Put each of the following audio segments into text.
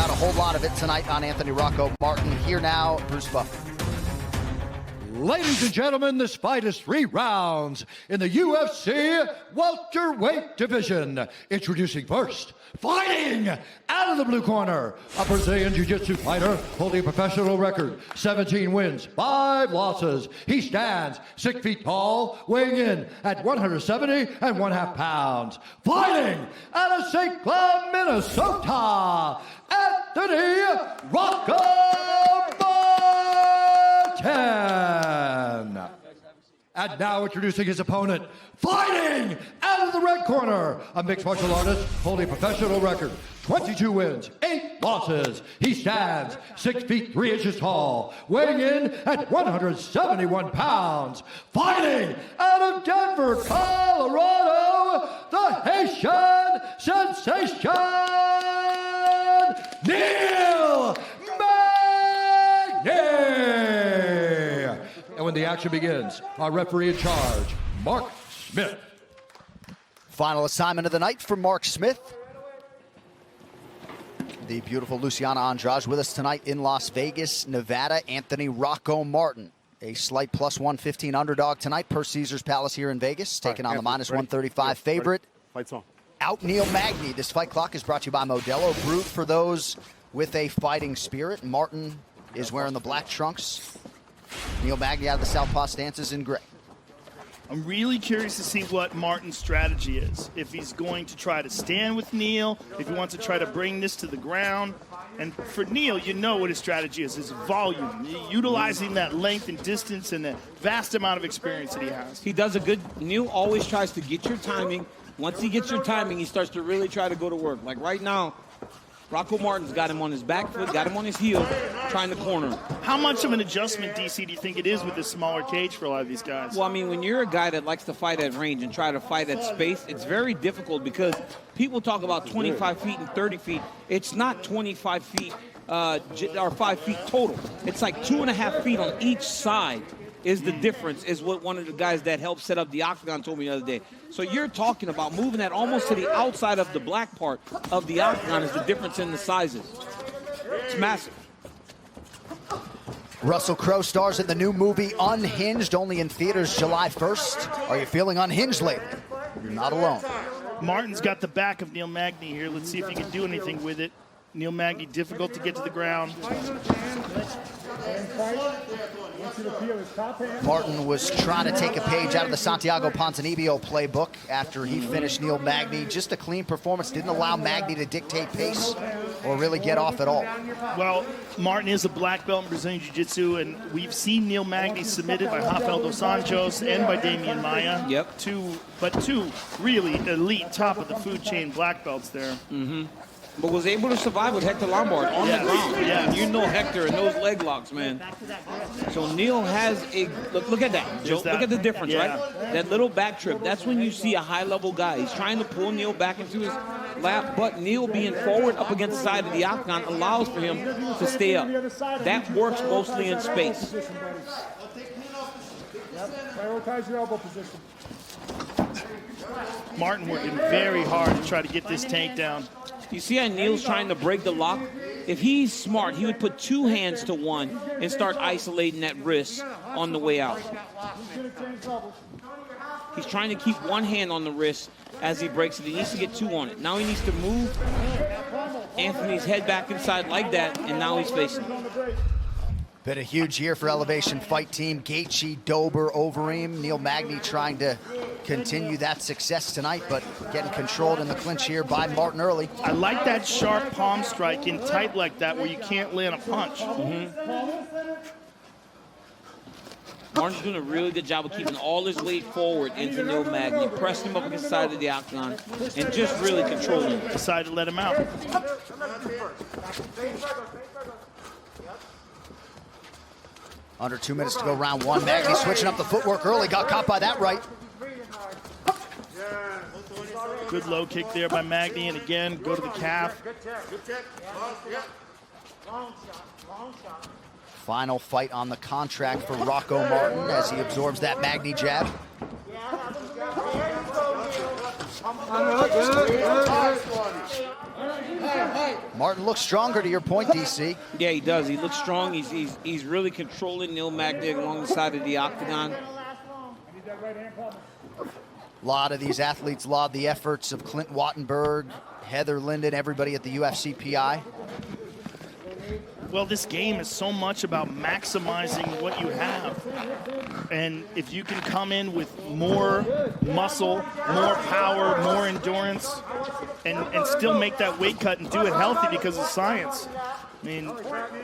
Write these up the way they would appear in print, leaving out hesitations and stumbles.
Got a whole lot of it tonight on Anthony Rocco Martin. Here now, Bruce Buffer. Ladies and gentlemen, this fight is 3 rounds in the UFC welterweight division. Introducing first, fighting out of the blue corner, a Brazilian Jiu-Jitsu fighter holding a professional record, 17 wins, 5 losses. He stands 6 feet tall, weighing in at 170 and 1/2 pounds. Fighting out of St. Cloud, Minnesota, Anthony Rocco Martin. And now introducing his opponent, fighting out of the red corner, a mixed martial artist holding a professional record, 22 wins, 8 losses. He stands 6 feet 3 inches tall, weighing in at 171 pounds. Fighting out of Denver, Colorado, the Haitian sensation, Neil Mэгni. And when the action begins, our referee in charge, Mark Smith. Final assignment of the night for Mark Smith. The beautiful Luciana Andrade with us tonight in Las Vegas, Nevada. Anthony Rocco Martin, a slight plus 115 underdog tonight per Caesars Palace here in Vegas, taking on the minus 135 favorite. Fight's on. Out Neil Mэгni. This fight clock is brought to you by Modelo, brewed for those with a fighting spirit. Martin is wearing the black trunks. Neil Mэгni out of the southpaw stances in gray. I'm really curious to see what Martin's strategy is. If he's going to try to stand with Neil, if he wants to try to bring this to the ground. And for Neil, you know what his strategy is, his volume, utilizing that length and distance and the vast amount of experience that he has. He does a good, Neil always tries to get your timing. Once he gets your timing, he starts to really try to go to work. Like right now, Rocco Martin's got him on his back foot, got him on his heel, trying to corner him. How much of an adjustment, DC, do you think it is with this smaller cage for a lot of these guys? Well, I mean, when you're a guy that likes to fight at range and try to fight at space, it's very difficult because people talk about 25 feet and 30 feet. It's not 25 feet or 5 feet total. It's like 2.5 feet on each side is the difference, is what one of the guys that helped set up the octagon told me the other day. So you're talking about moving that almost to the outside of the black part of the octagon is the difference in the sizes. It's massive. Russell Crowe stars in the new movie Unhinged, only in theaters July 1st. Are you feeling unhinged lately? You're not alone. Martin's got the back of Neil Mэгni here. Let's see if he can do anything with it. Neil Mэгni, difficult to get to the ground. Martin was trying to take a page out of the Santiago Ponzinibbio playbook after he finished Neil Mэгni. Just a clean performance, didn't allow Mэгni to dictate pace or really get off at all. Well, Martin is a black belt in Brazilian Jiu-Jitsu, and we've seen Neil Mэгni submitted by Rafael dos Anjos and by Damian Maia. Yep. Two really elite top of the food chain black belts there. Mm-hmm. But was able to survive with Hector Lombard on the ground. Yeah. You know Hector and those leg locks, man. So Neil has a look at that, Joe. Look at the difference, right? That little back trip. That's when you see a high-level guy. He's trying to pull Neil back into his lap, but Neil being forward up against the side of the octagon allows for him to stay up. That works mostly in space. Prioritize your elbow position. Martin working very hard to try to get this tank down. You see how Neil's trying to break the lock? If he's smart, he would put 2 hands to one and start isolating that wrist on the way out. He's trying to keep 1 hand on the wrist as he breaks it. He needs to get 2 on it. Now he needs to move Anthony's head back inside like that, and now he's facing. Been a huge year for Elevation Fight Team. Gaethje, Dober, Overeem. Neil Mэгni trying to continue that success tonight, but getting controlled in the clinch here by Martin early. I like that sharp palm strike in tight like that where you can't land a punch. Martin's doing a really good job of keeping all his weight forward into Neil Mэгni, pressing him up against the side of the octagon, and just really controlling him. Decided to let him out. Under 2 minutes to go, round 1. Mэгni switching up the footwork early, got caught by that right. Good low kick there by Mэгni, and again, go to the calf. Final fight on the contract for Rocco Martin as he absorbs that Mэгni jab. Martin looks stronger to your point, DC. Yeah, he does. He looks strong. He's really controlling Neil Magny along the side of the octagon. A lot of these athletes laud the efforts of Clint Wattenberg, Heather Linden, everybody at the UFC PI. Well, this game is so much about maximizing what you have. And if you can come in with more muscle, more power, more endurance, and still make that weight cut and do it healthy because of science, I mean,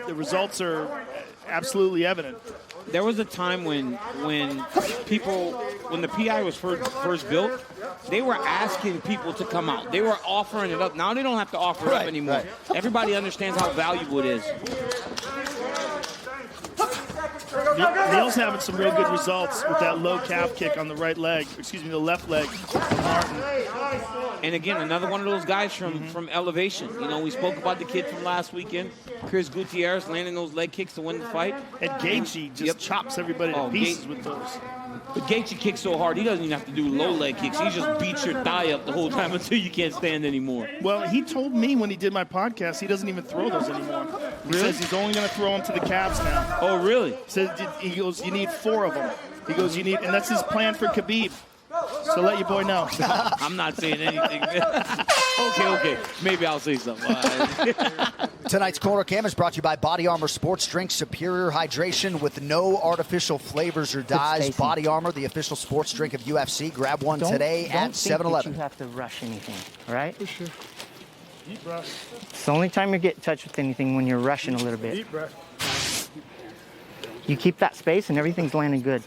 the results are absolutely evident. There was a time when the PI was first built, they were asking people to come out. They were offering it up. Now they don't have to offer it up anymore. Right. Everybody understands how valuable it is. Neil's having some real good results with that low calf kick on the right leg, the left leg of Martin. And again, another one of those guys from elevation. You know, we spoke about the kid from last weekend, Chris Gutierrez, landing those leg kicks to win the fight. And Gaethje just chops everybody to pieces with those. But Gaethje kicks so hard, he doesn't even have to do low leg kicks. He just beats your thigh up the whole time until you can't stand anymore. Well, he told me when he did my podcast he doesn't even throw those anymore. He says he's only going to throw them to the calves now. Oh, really? He goes, you need 4 of them. He goes, and that's his plan for Khabib. So let your boy know. I'm not saying anything. Okay. Maybe I'll say something. Tonight's Corner Cam is brought to you by Body Armor Sports Drink. Superior hydration with no artificial flavors or dyes. Body Armor, the official sports drink of UFC. Grab one today at 7-Eleven. You have to rush anything, right? For sure. Deep breath. It's the only time you get in touch with anything when you're rushing a little bit. Deep breath. You keep that space and everything's landing good.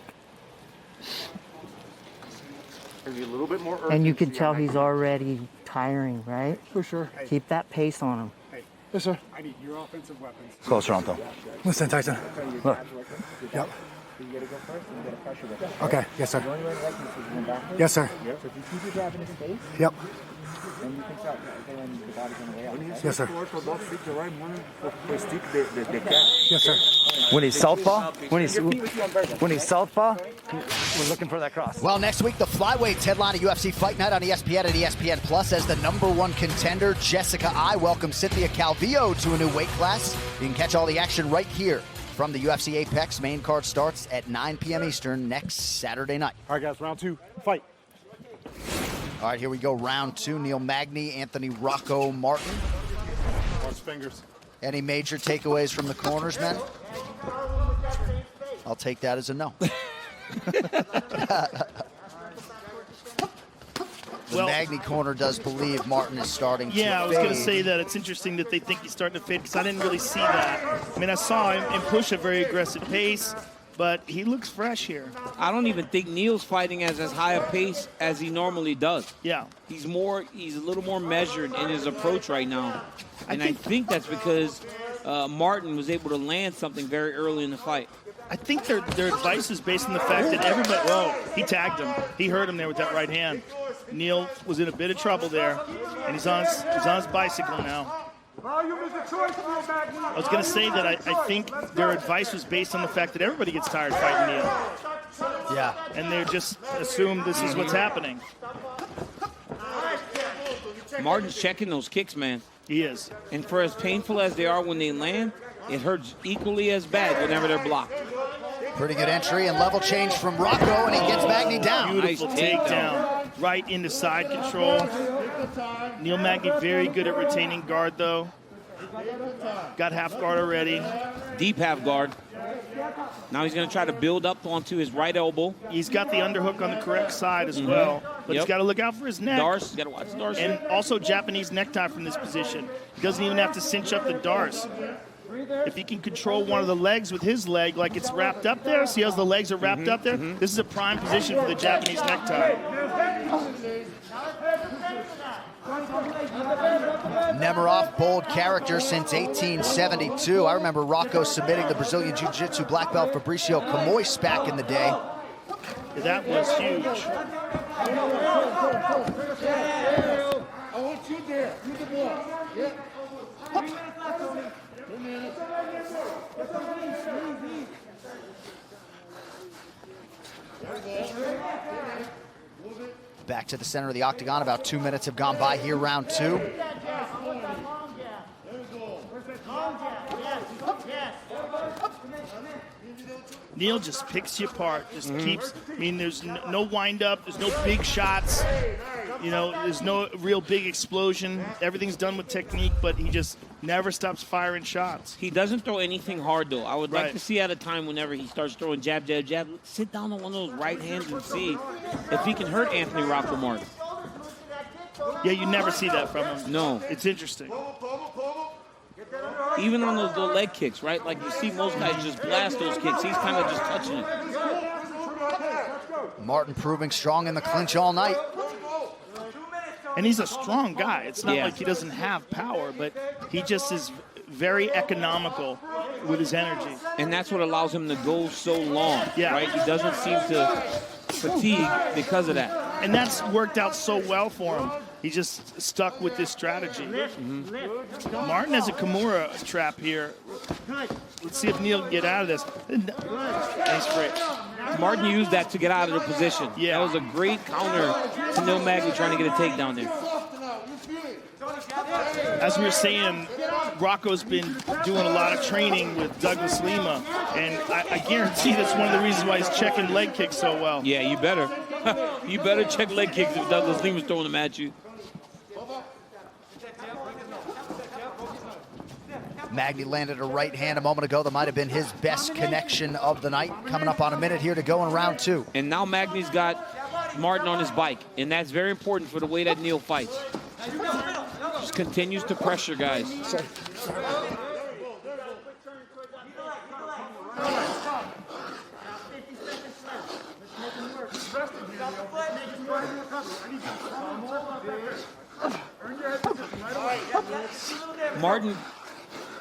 Maybe a little bit more urgency. And you can tell he's already tiring, right? For sure. Keep that pace on him. Yes, sir. I need your offensive weapons. Closer on, though. Listen, Tyson. Look. Yep. Okay. Yes, sir. Yes, sir. Yep. Yes, sir. Yes, sir. When he's southpaw, when he's southpaw, we're looking for that cross. Well, next week, the flyweights headline a UFC Fight Night on ESPN and ESPN Plus as the #1 contender, Jessica I, welcomes Cynthia Calvillo to a new weight class. You can catch all the action right here from the UFC Apex. Main card starts at 9 p.m. Eastern next Saturday night. All right, guys, round 2, fight. All right, here we go, round 2. Neil Magny, Anthony Rocco Martin. Watch fingers. Any major takeaways from the corners, men? I'll take that as a no. The Magny corner does believe Martin is starting to fade. I was going to say that. It's interesting that they think he's starting to fade because I didn't really see that. I mean, I saw him push a very aggressive pace, but he looks fresh here. I don't even think Neil's fighting as high a pace as he normally does. Yeah. He's a little more measured in his approach right now. And I think that's because Martin was able to land something very early in the fight. I think their advice is based on the fact that everybody, he tagged him. He hurt him there with that right hand. Neil was in a bit of trouble there, and he's on his bicycle now. I was going to say that I think their advice was based on the fact that everybody gets tired fighting Neil. Yeah. And they just assume this is what's happening. Martin's checking those kicks, man. He is. And for as painful as they are when they land, it hurts equally as bad whenever they're blocked. Pretty good entry and level change from Rocco, and he gets Magny down. Beautiful takedown. Right into side control. Neil Magny very good at retaining guard, though. Got half guard already. Deep half guard. Now he's going to try to build up onto his right elbow. He's got the underhook on the correct side as well. But he's got to look out for his neck. Darce, got to watch Darce. And also Japanese necktie from this position. He doesn't even have to cinch up the Darce. If he can control one of the legs with his leg like it's wrapped up there, see how the legs are wrapped up there? This is a prime position for the Japanese necktie. Nemiroff, bold character since 1872. I remember Rocco submitting the Brazilian Jiu-Jitsu black belt Fabricio Camois back in the day. That was huge. I want you there. You the ball. Yeah. back to the center of the octagon. About 2 minutes have gone by here, round 2. Neil just picks you apart, just keeps, I mean, there's no wind up, there's no big shots, you know, there's no real big explosion. Everything's done with technique, but he just never stops firing shots. He doesn't throw anything hard, though. I would like Right. to see at a time whenever he starts throwing jab, jab, jab, sit down on one of those right hands and see if he can hurt Anthony Rocco Martin. Yeah, you never see that from him. No. It's interesting. Even on those leg kicks, right? Like you see most guys just blast those kicks. He's kind of just touching it. Martin proving strong in the clinch all night. And he's a strong guy. It's not Yeah. like he doesn't have power, but he just is very economical with his energy. And that's what allows him to go so long, Yeah. right? He doesn't seem to fatigue because of that. And that's worked out so well for him. He just stuck with this strategy. Martin has a Kimura trap here. Let's see if Neil can get out of this. Nice break. Martin used that to get out of the position. Yeah. That was a great counter to Neil Magny trying to get a takedown there. As we were saying, Rocco's been doing a lot of training with Douglas Lima, and I guarantee that's one of the reasons why he's checking leg kicks so well. Yeah, you better. You better check leg kicks if Douglas Lima's throwing them at you. Magny landed a right hand a moment ago. That might have been his best connection of the night. Coming up on a minute here to go in round 2. And now Magny's got Martin on his bike, and that's very important for the way that Neil fights. Just continues to pressure guys. Martin,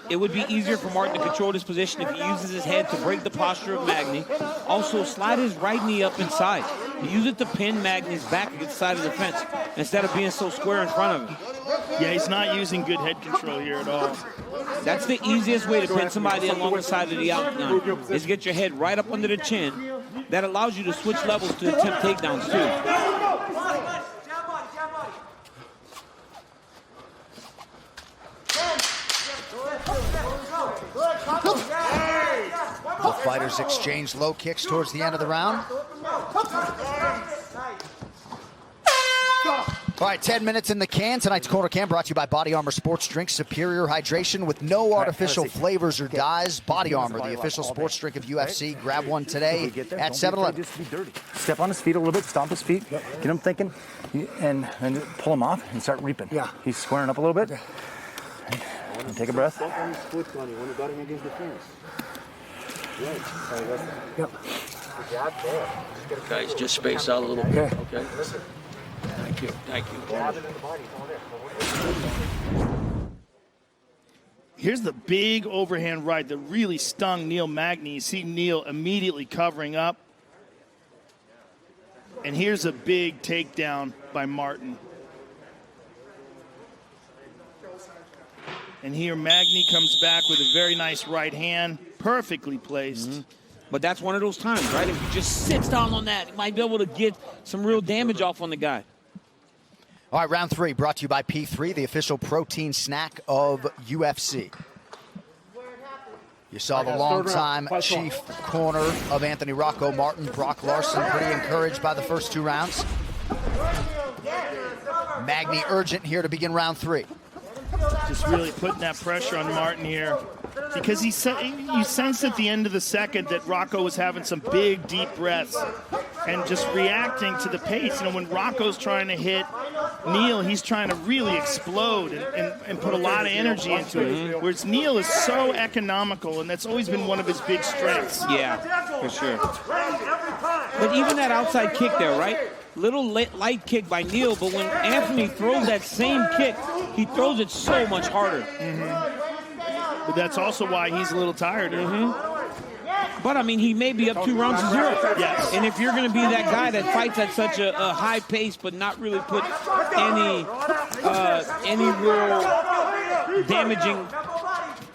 it would be easier for Martin to control this position if he uses his head to break the posture of Magny. Also, slide his right knee up inside. Use it to pin Magny's back against the side of the fence instead of being so square in front of him. Yeah, he's not using good head control here at all. That's the easiest way to pin somebody along the side of the octagon, is get your head right up under the chin. That allows you to switch levels to attempt takedowns, too. The fighters exchange low kicks towards the end of the round. All right, 10 minutes in the can. Tonight's Corner Cam brought to you by Body Armor Sports Drink. Superior hydration with no artificial flavors or dyes. Body Armor, the official sports drink of UFC. Grab one today at 7-Eleven. Step on his feet a little bit, stomp his feet, get him thinking, and pull him off and start reaping. Yeah. He's squaring up a little bit. And take a breath. Step on his foot, Tony, when you got him against the fence. Yep. Guys, just space out a little bit. Okay. Thank you. Thank you. Here's the big overhand right that really stung Neil Magny. You see Neil immediately covering up. And here's a big takedown by Martin. And here Magny comes back with a very nice right hand, perfectly placed. But that's one of those times, right? If he just sits down on that, he might be able to get some real damage off on the guy. All right, round 3 brought to you by P3, the official protein snack of UFC. You saw the longtime chief corner of Anthony Rocco Martin, Brock Larson, pretty encouraged by the first 2 rounds. Magny urgent here to begin round 3. Just really putting that pressure on Martin here. Because you sensed at the end of the second that Rocco was having some big, deep breaths and just reacting to the pace. You know, when Rocco's trying to hit Neil, he's trying to really explode and put a lot of energy into it. Whereas Neil is so economical, and that's always been one of his big strengths. Yeah, for sure. But even that outside kick there, right? Little light kick by Neil, but when Anthony throws that same kick, he throws it so much harder. But that's also why he's a little tired. But, I mean, he may be up 2 rounds to 0. Yes. And if you're going to be that guy that fights at such a high pace but not really put any real damaging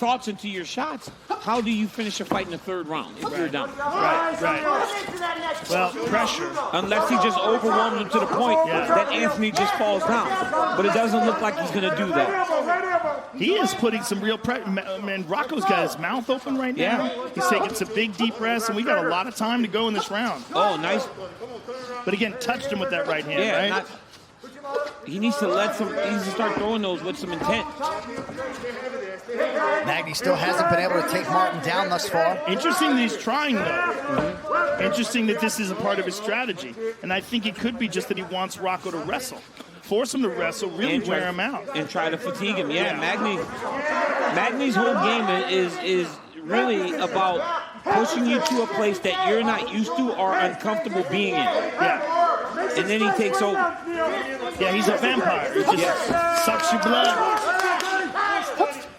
thoughts into your shots, how do you finish a fight in the third round if you're down? Right. Well, pressure. Unless he just overwhelms him to the point that Anthony just falls down. But it doesn't look like he's going to do that. He is putting some real pressure. Man, Rocco's got his mouth open right now. Yeah. He's taking some big, deep breaths, and we got a lot of time to go in this round. Oh, nice. But again, touched him with that right hand, right? He needs to start throwing those with some intent. Mэгni still hasn't been able to take Martin down thus far. Interesting that he's trying, though. Interesting that this is a part of his strategy. And I think it could be just that he wants Rocco to wrestle. Force him to wrestle, really wear him out. And try to fatigue him. Yeah, Magni's whole game is really about pushing you to a place that you're not used to or uncomfortable being in. Yeah. And then he takes over. Yeah, he's a vampire. He just sucks your blood.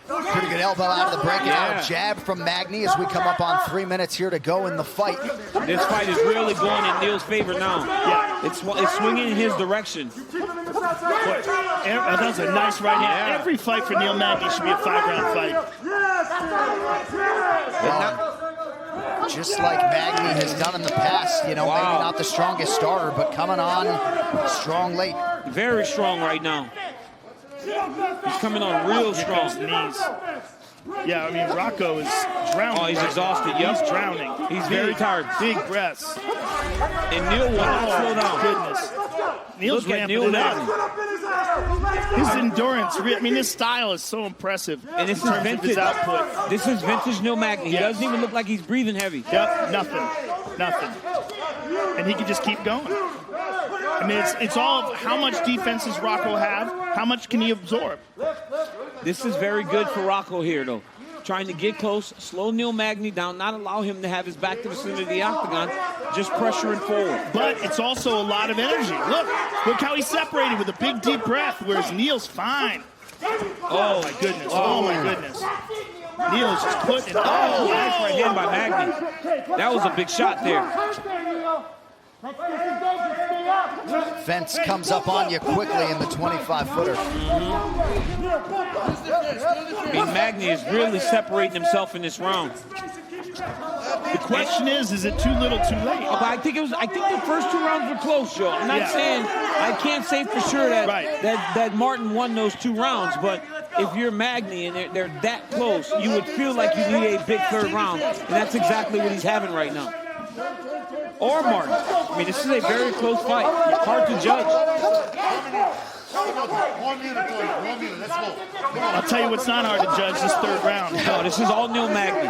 Pretty good elbow out of the break. Now a jab from Mэгni as we come up on 3 minutes here to go in the fight. This fight is really going in Neil's favor now. Yeah. It's swinging in his direction. That's a nice right hand. Yeah. Every fight for Neil Mэгni should be a 5-round fight. Just like Mэгni has done in the past, you know, maybe not the strongest starter, but coming on strong late. Very strong right now. He's coming on real strong. Knees. Yeah, I mean, Rocco is drowning. Oh, he's exhausted. Yep. He's drowning. He's very tired. Big breaths. And Neil will not slow down. Goodness. Neil's Look at Neil Mэгni. His endurance, I mean, his style is so impressive. And this is vintage. Output. This is vintage Neil Mэгni. He doesn't even look like he's breathing heavy. Yep, nothing. And he can just keep going. I mean, it's all of how much defense does Rocco have, how much can he absorb. This is very good for Rocco here, though. Trying to get close, slow Neil Mэгni down, not allow him to have his back to the center of the octagon, just pressuring forward. But it's also a lot of energy. Look how he's separated with a big, deep breath, whereas Neil's fine. Oh, my goodness. Oh, my goodness. Neil's just putting it. Oh, nice right hand by Mэгni. That was a big shot there. Fence comes up on you quickly in the 25-footer. I mean, Mэгni is really separating himself in this round. The question is it too little, too late? Oh, but I think the first 2 rounds were close, Joe. I'm not saying, I can't say for sure that Martin won those 2 rounds, but if you're Mэгni and they're that close, you would feel like you need a big 3rd round, and that's exactly what he's having right now. Or Martin. I mean, this is a very close fight. Hard to judge. 1 minute, 1 minute, let's go. I'll tell you what's not hard to judge this 3rd round. No, this is all Neil Mэгni.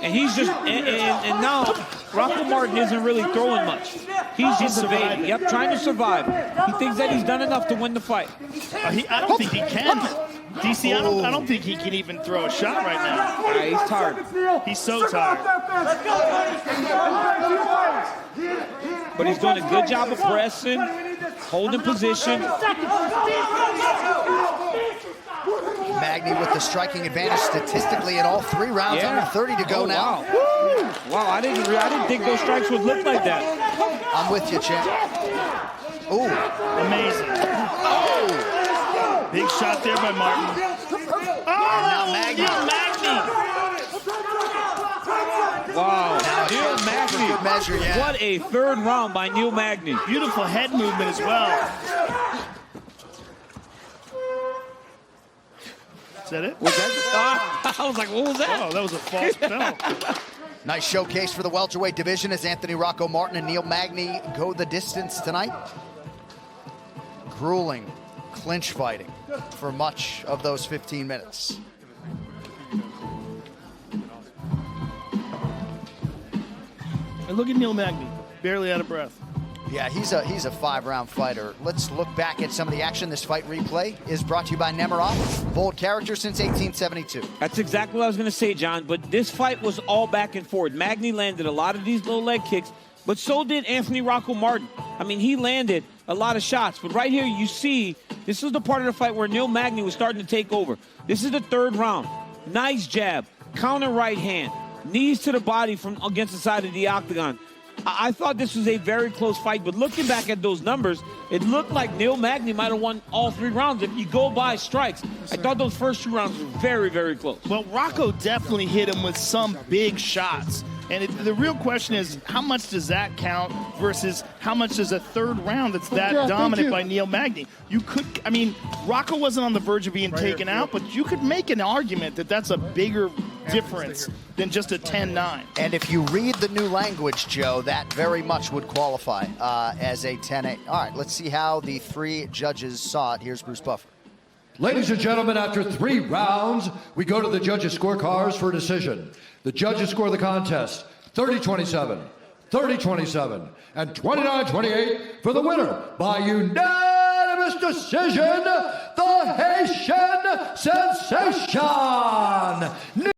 And he's just, and now Rocco Martin isn't really throwing much. He's just evading. Yep, trying to survive. He thinks that he's done enough to win the fight. I don't think he can. DC, I don't think he can even throw a shot right now. He's tired. He's so tired. But he's doing a good job of pressing, holding position. Mэгni with the striking advantage statistically in all 3 rounds, under 30 to go now. Wow, I didn't think those strikes would look like that. I'm with you, champ. Ooh. Amazing. Oh! Big shot there by Martin. And now Mэгni. Wow, Now Neil Mэгni. good measure, yeah. What a 3rd round by Neil Mэгni. Beautiful head movement as well. Is that it? Was that? I was like, what was that? Oh, that was a false bell. Nice showcase for the welterweight division as Anthony Rocco Martin and Neil Mэгni go the distance tonight. Grueling clinch fighting for much of those 15 minutes. And look at Neil Mэгni, barely out of breath. Yeah, he's a 5-round fighter. Let's look back at some of the action. This fight replay is brought to you by Nemiroff, bold character since 1872. That's exactly what I was going to say, John. But this fight was all back and forth. Mэгni landed a lot of these low leg kicks, but so did Anthony Rocco Martin. I mean, he landed a lot of shots. But right here, you see, this is the part of the fight where Neil Mэгni was starting to take over. This is the 3rd round. Nice jab, counter right hand, knees to the body from against the side of the octagon. I thought this was a very close fight, but looking back at those numbers, it looked like Neil Magny might have won all 3 rounds. If you go by strikes, I thought those first 2 rounds were very, very close. Well, Rocco definitely hit him with some big shots. And the real question is, how much does that count versus how much does a 3rd round that's that dominant by Neil Magny? You could, I mean, Rocco wasn't on the verge of being taken out, but you could make an argument that that's a bigger difference than just a 10-9. And if you read the new language, Joe, that very much would qualify as a 10-8. All right, let's see how the 3 judges saw it. Here's Bruce Buffer. Ladies and gentlemen, after 3 rounds, we go to the judges' scorecards for a decision. The judges score the contest 30-27, 30-27, and 29-28 for the winner by unanimous decision, the Haitian Sensation.